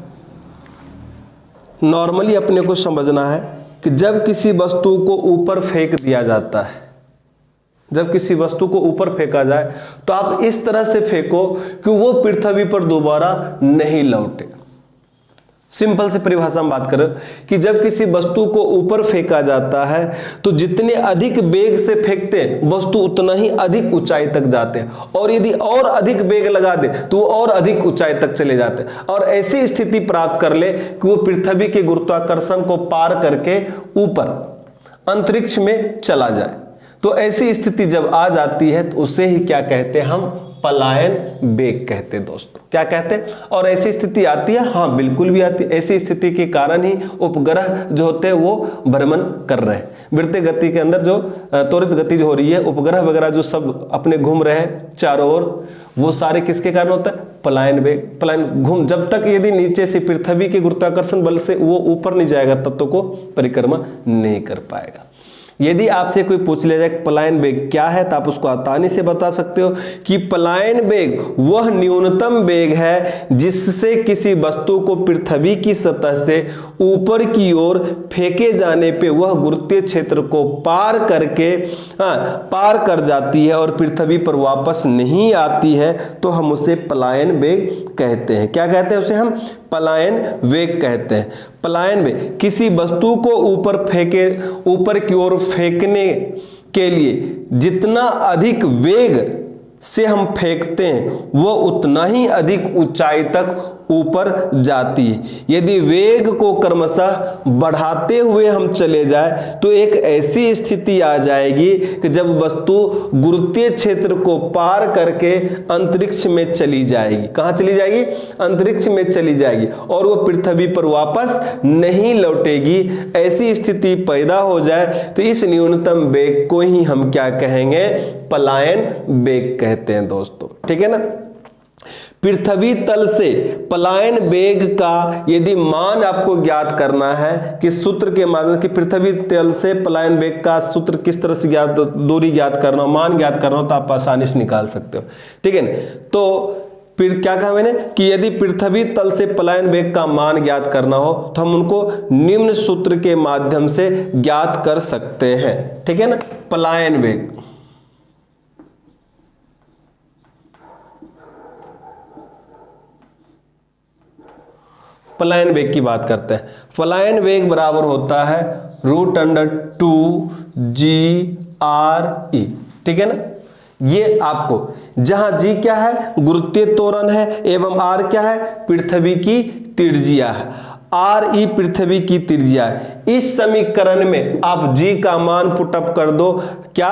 नॉर्मली अपने को समझना है कि जब किसी वस्तु को ऊपर फेंक दिया जाता है, जब किसी वस्तु को ऊपर फेंका जाए तो आप इस तरह से फेंको कि वो पृथ्वी पर दोबारा नहीं लौटे। सिंपल से परिभाषा में बात करें कि जब किसी वस्तु को ऊपर फेंका जाता है तो जितने अधिक वेग से फेंकते हैं वस्तु उतना ही अधिक ऊंचाई तक जाते हैं, और यदि और अधिक वेग लगा दे तो वो और अधिक ऊंचाई तक चले जाते हैं, और ऐसी स्थिति प्राप्त कर ले कि वो पृथ्वी के गुरुत्वाकर्षण को पार करके ऊपर अंतरिक्ष में चला जाए। तो ऐसी स्थिति जब आ जाती है तो उसे ही क्या कहते हैं, हम पलायन वेग कहते हैं दोस्तों। क्या कहते हैं, और ऐसी स्थिति आती है, हाँ बिल्कुल भी आती है। ऐसी स्थिति के कारण ही उपग्रह जो होते हैं वो भ्रमण कर रहे हैं, वृत्तीय गति के अंदर जो त्वरित गति जो हो रही है, उपग्रह वगैरह जो सब अपने घूम रहे हैं चारों ओर, वो सारे किसके कारण होता है, पलायन वेग। पलायन घूम, जब तक यदि नीचे से पृथ्वी के गुरुत्वाकर्षण बल से वो ऊपर नहीं जाएगा तब तक वो परिक्रमा नहीं कर पाएगा। यदि आपसे कोई पूछ लिया जाए पलायन वेग क्या है तो आप उसको आसानी से बता सकते हो कि पलायन वेग वह न्यूनतम वेग है जिससे किसी वस्तु को पृथ्वी की सतह से ऊपर की ओर फेंके जाने पे वह गुरुत्वीय क्षेत्र को पार कर जाती है और पृथ्वी पर वापस नहीं आती है, तो हम उसे पलायन वेग कहते हैं। क्या कहते हैं उसे, हम पलायन वेग कहते हैं। पलायन वेग किसी वस्तु को ऊपर की ओर फेंकने के लिए जितना अधिक वेग से हम फेंकते हैं वो उतना ही अधिक ऊंचाई तक ऊपर जाती है। यदि वेग को क्रमशः बढ़ाते हुए हम चले जाए तो एक ऐसी स्थिति आ जाएगी कि जब वस्तु गुरुत्वीय क्षेत्र को पार करके अंतरिक्ष में चली जाएगी। कहाँ चली जाएगी, अंतरिक्ष में चली जाएगी, और वो पृथ्वी पर वापस नहीं लौटेगी। ऐसी स्थिति पैदा हो जाए तो इस न्यूनतम वेग को ही हम क्या कहेंगे, पलायन वेग कहते हैं दोस्तों, ठीक है ना। पृथ्वी तल से पलायन वेग का यदि मान आपको ज्ञात करना है कि सूत्र के माध्यम से पृथ्वी तल से पलायन वेग का सूत्र किस तरह से ज्ञात, दूरी ज्ञात करना हो, मान ज्ञात करना हो, तो आप आसानी से निकाल सकते हो, ठीक है ना। तो फिर क्या कहा मैंने कि यदि पृथ्वी तल से पलायन वेग का मान ज्ञात करना हो तो हम उनको निम्न सूत्र के माध्यम से ज्ञात कर सकते हैं। ठीक है ना, पलायन वेग, पलायन वेग की बात करते हैं। पलायन वेग बराबर होता है √2 GRE। ठीक है ना, ये आपको जहां G क्या है गुरुत्वीय त्वरण है एवं R क्या है पृथ्वी की त्रिज्या है, RE पृथ्वी की त्रिज्या है। इस समीकरण में आप G का मान पुटअप कर दो, क्या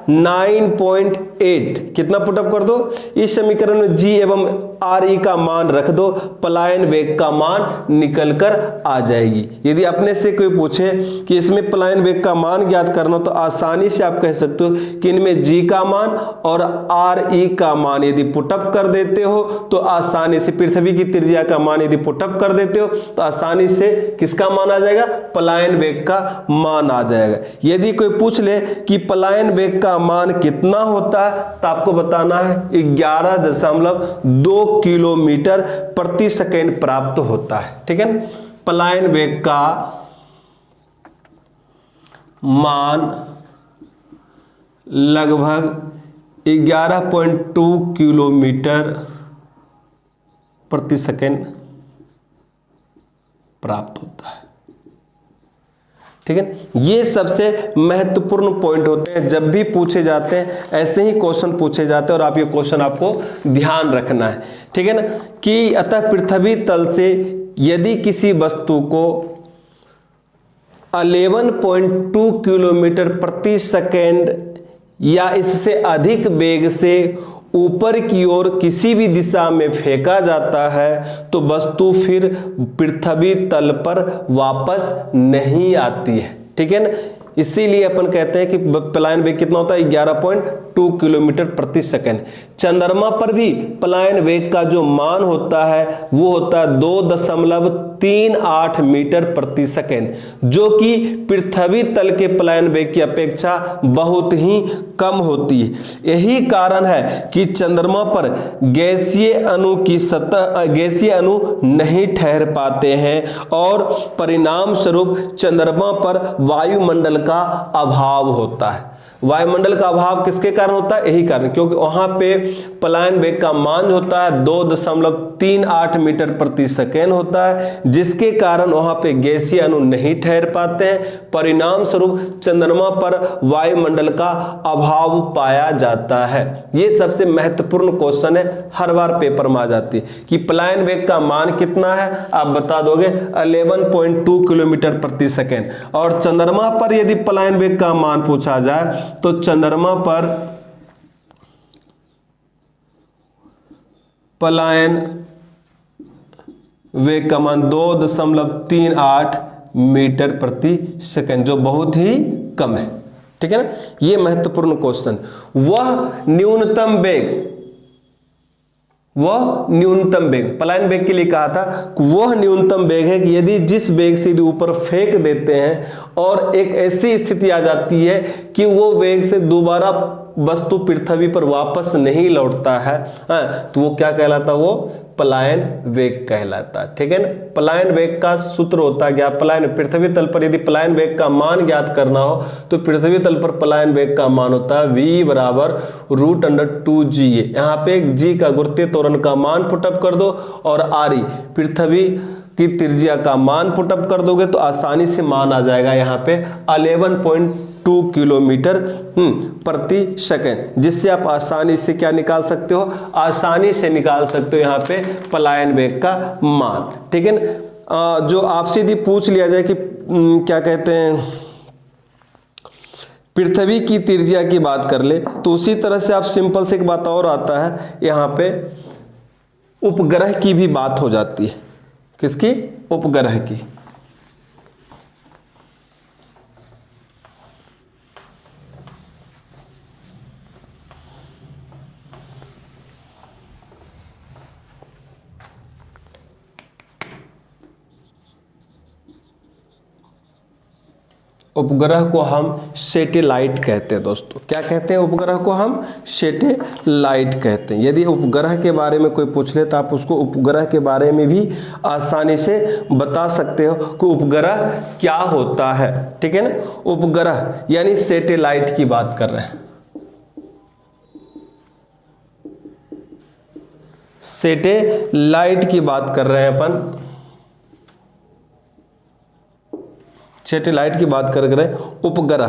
9.8, कितना पुटअप कर दो इस समीकरण में G एवं RE का मान रख दो, पलायन वेग का मान निकल कर आ जाएगी। यदि अपने से कोई पूछे कि इसमें पलायन वेग का मान ज्ञात करना तो आसानी से आप कह सकते हो कि इनमें G का मान और RE का मान यदि पुटअप कर देते हो तो आसानी से, पृथ्वी की त्रिज्या का मान यदि पुटअप कर देते हो तो आसानी से किसका मान आ जाएगा, पलायन वेग का मान आ जाएगा। यदि कोई पूछ ले कि पलायन वेग का मान कितना होता है तो आपको बताना है 11.2 किलोमीटर प्रति सेकेंड प्राप्त होता है। ठीक है ना, पलायन वेग का मान लगभग 11.2 किलोमीटर प्रति सेकेंड प्राप्त होता है। ठीक है, ये सबसे महत्वपूर्ण पॉइंट होते हैं जब भी पूछे जाते हैं, ऐसे ही क्वेश्चन पूछे जाते हैं और आप ये क्वेश्चन आपको ध्यान रखना है। ठीक है ना, कि अतः पृथ्वी तल से यदि किसी वस्तु को 11.2 किलोमीटर प्रति सेकेंड या इससे अधिक वेग से ऊपर की ओर किसी भी दिशा में फेंका जाता है तो वस्तु फिर पृथ्वी तल पर वापस नहीं आती है। ठीक है ना, इसीलिए अपन कहते हैं कि पलायन वेग कितना होता है 11.2 किलोमीटर प्रति सेकेंड। चंद्रमा पर भी पलायन वेग का जो मान होता है वो होता है 2.38 मीटर प्रति सेकेंड, जो कि पृथ्वी तल के पलायन वेग की अपेक्षा बहुत ही कम होती है। यही कारण है कि चंद्रमा पर गैसीय अणु की सतह, गैसीय अणु नहीं ठहर पाते हैं और परिणाम स्वरूप चंद्रमा पर वायुमंडल का अभाव होता है। वायुमंडल का अभाव किसके कारण होता है, यही कारण, क्योंकि वहां पे पलायन वेग का मान होता है 2.38 मीटर प्रति सेकेंड होता है, जिसके कारण वहां पे गैसीय अणु नहीं ठहर पाते हैं। परिणाम स्वरूप चंद्रमा पर वायुमंडल का अभाव पाया जाता है। ये सबसे महत्वपूर्ण क्वेश्चन है, हर बार पेपर में आ जाती है कि पलायन वेग का मान कितना है, आप बता दोगे 11.2 किलोमीटर प्रति सेकेंड। और चंद्रमा पर यदि पलायन वेग का मान पूछा जाए तो चंद्रमा पर पलायन वेग का मान 2.38 मीटर प्रति सेकेंड, जो बहुत ही कम है। ठीक है ना, यह महत्वपूर्ण क्वेश्चन। वह न्यूनतम वेग, वह न्यूनतम वेग पलायन वेग के लिए कहा था, वह न्यूनतम वेग है कि यदि जिस वेग से यदि ऊपर फेंक देते हैं और एक ऐसी स्थिति आ जाती है कि वो वेग से दोबारा वस्तु पृथ्वी पर वापस नहीं लौटता है, तो वो क्या कहलाता है, वो पलायन वेग कहलाता है। ठीक है ना, पलायन वेग का सूत्र होता है क्या, पलायन, पृथ्वी तल पर यदि पलायन वेग का मान ज्ञात करना हो तो पृथ्वी तल पर पलायन वेग का मान होता है v बराबर √2GA। यहाँ पे G का गुरुत्वीय त्वरण का मान पुटअप कर दो और RE पृथ्वी की त्रिज्या का मान पुटअप कर दोगे तो आसानी से मान आ जाएगा यहाँ पे 11.2 किलोमीटर प्रति सेकेंड, जिससे आप आसानी से क्या निकाल सकते हो, आसानी से निकाल सकते हो यहाँ पे पलायन वेग का मान। ठीक है ना, जो आपसे यदि पूछ लिया जाए कि क्या कहते हैं पृथ्वी की त्रिज्या की बात कर ले तो उसी तरह से आप सिंपल से एक बात और आता है, यहाँ पे उपग्रह की भी बात हो जाती है। किसकी, उपग्रह की। उपग्रह को हम सैटेलाइट कहते हैं दोस्तों। क्या कहते हैं? उपग्रह को हम सैटेलाइट कहते हैं। यदि उपग्रह के बारे में कोई पूछ ले तो आप उसको उपग्रह के बारे में भी आसानी से बता सकते हो कि उपग्रह क्या होता है, ठीक है ना। उपग्रह यानी सैटेलाइट की बात कर रहे हैं, सैटेलाइट की बात कर रहे हैं अपन, सैटेलाइट की बात कर रहे हैं। उपग्रह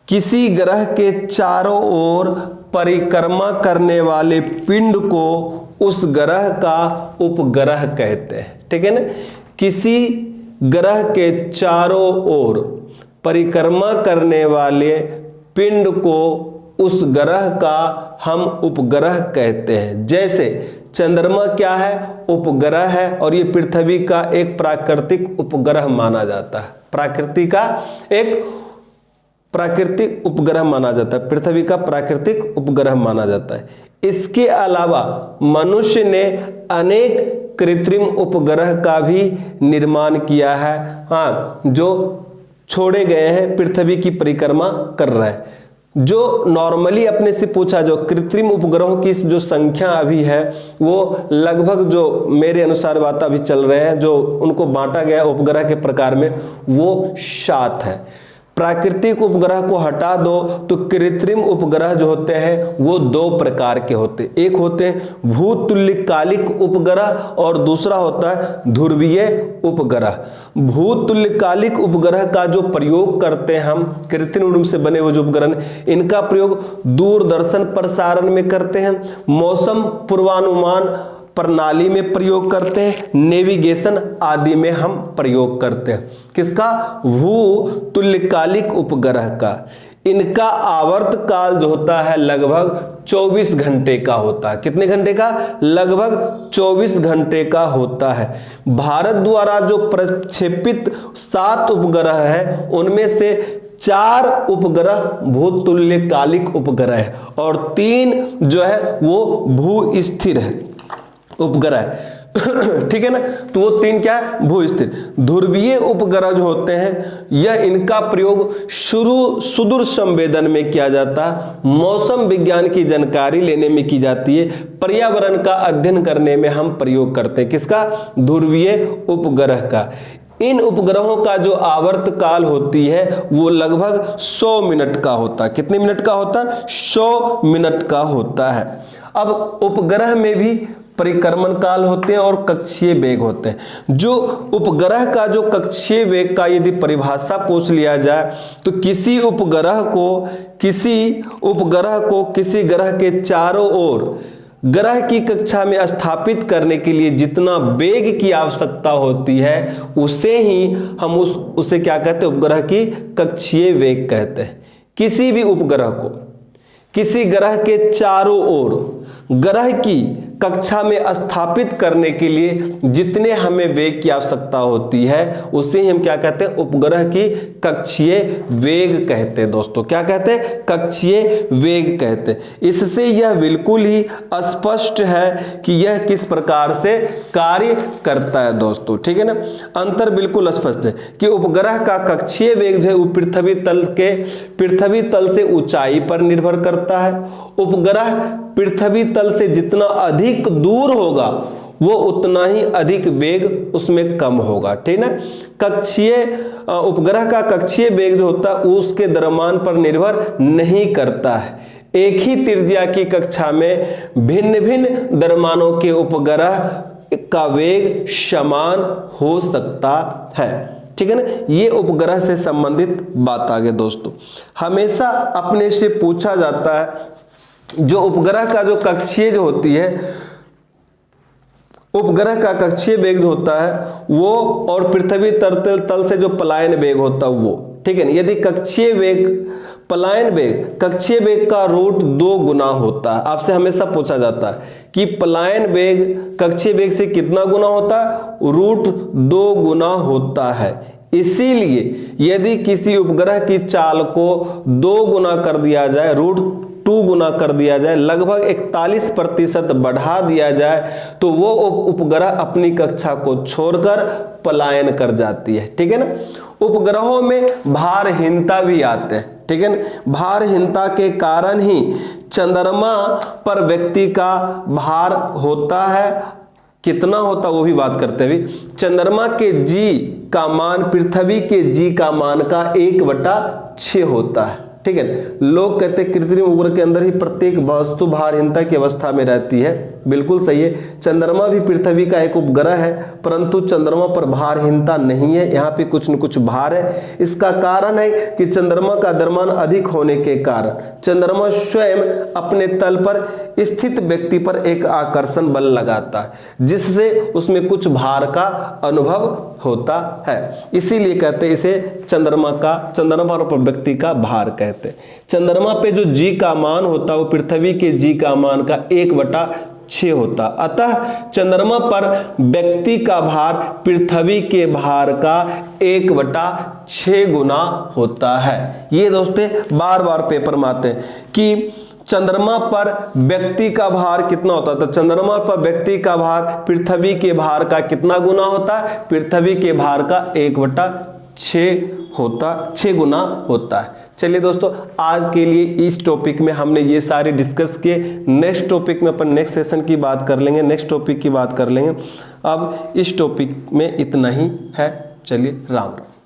किसी ग्रह के चारों ओर परिक्रमा करने वाले पिंड को उस ग्रह का उपग्रह कहते हैं, ठीक है ना। किसी ग्रह के चारों ओर परिक्रमा करने वाले पिंड को उस ग्रह का हम उपग्रह कहते हैं। जैसे चंद्रमा क्या है? उपग्रह है, और ये पृथ्वी का एक प्राकृतिक उपग्रह माना जाता है। प्रकृति का एक प्राकृतिक उपग्रह माना जाता है, पृथ्वी का प्राकृतिक उपग्रह माना जाता है। इसके अलावा मनुष्य ने अनेक कृत्रिम उपग्रह का भी निर्माण किया है, हाँ, जो छोड़े गए हैं, पृथ्वी की परिक्रमा कर रहे हैं। जो नॉर्मली अपने से पूछा, जो कृत्रिम उपग्रहों की जो संख्या अभी है वो लगभग, जो मेरे अनुसार बात अभी चल रहे हैं, जो उनको बांटा गया उपग्रह के प्रकार में, वो 7 है। प्राकृतिक उपग्रह को हटा दो तो कृत्रिम उपग्रह जो होते हैं वो 2 प्रकार के होते हैं। एक होते हैं भूतुल्यकालिक उपग्रह और दूसरा होता है ध्रुवीय उपग्रह। भूतुल्यकालिक उपग्रह का जो प्रयोग करते हैं हम, कृत्रिम रूप से बने हुए जो उपग्रह, इनका प्रयोग दूरदर्शन प्रसारण में करते हैं, मौसम पूर्वानुमान प्रणाली में प्रयोग करते हैं, नेविगेशन आदि में हम प्रयोग करते हैं। किसका? भूतुल्यकालिक उपग्रह का। इनका आवर्त काल जो होता है लगभग 24 घंटे का होता है। कितने घंटे का? लगभग 24 घंटे का होता है। भारत द्वारा जो प्रक्षेपित 7 उपग्रह है उनमें से 4 उपग्रह भूतुल्यकालिक उपग्रह है और 3 जो है वो भू स्थिर है उपग्रह, ठीक है ना। तो वो 3 क्या है? भू स्थिर। ध्रुवीय उपग्रह जो होते हैं यह इनका प्रयोग सुदूर संवेदन में किया जाता है, मौसम विज्ञान की जानकारी लेने में की जाती है, पर्यावरण का अध्ययन करने में हम प्रयोग करते हैं। किसका? ध्रुवीय उपग्रह का। इन उपग्रहों का जो आवर्त काल होती है वो लगभग 100 मिनट का होता है। कितने मिनट का होता है? 100 मिनट का होता है। अब उपग्रह में भी परिक्रमण काल होते हैं और कक्षीय वेग होते हैं। जो उपग्रह का जो कक्षीय वेग का यदि परिभाषा पूछ लिया जाए तो किसी उपग्रह को किसी ग्रह के चारों ओर ग्रह की कक्षा में स्थापित करने के लिए जितना वेग की आवश्यकता होती है उसे ही हम उसे क्या कहते हैं? उपग्रह की कक्षीय वेग कहते हैं। किसी भी उपग्रह को किसी ग्रह के चारों ओर ग्रह की कक्षा में स्थापित करने के लिए जितने हमें वेग की आवश्यकता होती है उसे हम क्या कहते हैं? उपग्रह की कक्षीय वेग कहते हैं दोस्तों। क्या कहते हैं? कक्षीय वेग कहते हैं। इससे यह बिल्कुल ही स्पष्ट है कि यह किस प्रकार से कार्य करता है दोस्तों, ठीक है ना। अंतर बिल्कुल स्पष्ट है कि उपग्रह का कक्षीय वेग जो है वो पृथ्वी तल से ऊंचाई पर निर्भर करता है। उपग्रह पृथ्वी तल से जितना अधिक दूर होगा वो उतना ही अधिक वेग उसमें कम होगा, ठीक ना। उपग्रह का कक्षीय वेग जो होता है उसके द्रव्यमान पर निर्भर नहीं करता है। एक ही त्रिज्या की कक्षा में भिन्न भिन्न द्रव्यमानों के उपग्रह का वेग समान हो सकता है, ठीक है ना। ये उपग्रह से संबंधित बात आगे दोस्तों। हमेशा अपने से पूछा जाता है जो उपग्रह का जो कक्षीय जो होती है, उपग्रह का कक्षीय वेग जो होता है वो और पृथ्वी तल से जो पलायन वेग होता है वो, ठीक है ना। यदि कक्षीय वेग का रूट 2 गुना होता है, आपसे हमेशा पूछा जाता है कि पलायन वेग कक्षीय वेग से कितना गुना होता है? रूट 2 गुना होता है। इसीलिए यदि किसी उपग्रह की चाल को 2 गुना कर दिया जाए, रूट 2 गुना कर दिया जाए, लगभग 41% बढ़ा दिया जाए तो वो उपग्रह अपनी कक्षा को छोड़कर पलायन कर जाती है, ठीक है ना। उपग्रहों में भारहीनता भी आते हैं, ठीक है ना। भारहीनता के कारण ही चंद्रमा पर व्यक्ति का भार होता है, कितना होता वो भी बात करते हैं। चंद्रमा के जी का मान पृथ्वी के जी का मान का 1/6 होता है, ठीक है। लोग कहते हैं कृत्रिम उपग्रह के अंदर ही प्रत्येक वस्तु भारहीनता की अवस्था में रहती है, बिल्कुल सही है। चंद्रमा भी पृथ्वी का एक उपग्रह है, परंतु चंद्रमा पर भारहीनता नहीं है, यहाँ पे कुछ न कुछ भार है। इसका कारण है कि चंद्रमा का द्रव्यमान अधिक होने के कारण चंद्रमा स्वयं अपने तल पर स्थित व्यक्ति पर एक आकर्षण बल लगाता है, जिससे उसमें कुछ भार का अनुभव होता है। इसीलिए कहते हैं इसे चंद्रमा पर व्यक्ति का भार कहते हैं। चंद्रमा पे जो जी का मान होता है वो पृथ्वी के जी का मान का 1/6 होता। अतः चंद्रमा पर व्यक्ति का भार पृथ्वी के भार का 1/6 गुना होता है। ये दोस्तों बार बार पेपर में आते हैं कि चंद्रमा पर व्यक्ति का भार कितना होता है, तो चंद्रमा पर व्यक्ति का भार पृथ्वी के भार का कितना गुना होता है, पृथ्वी के भार का 6 गुना होता है। चलिए दोस्तों, आज के लिए इस टॉपिक में हमने ये सारे डिस्कस किए। नेक्स्ट टॉपिक में अपन नेक्स्ट सेशन की बात कर लेंगे, नेक्स्ट टॉपिक की बात कर लेंगे। अब इस टॉपिक में इतना ही है। चलिए, राम राम।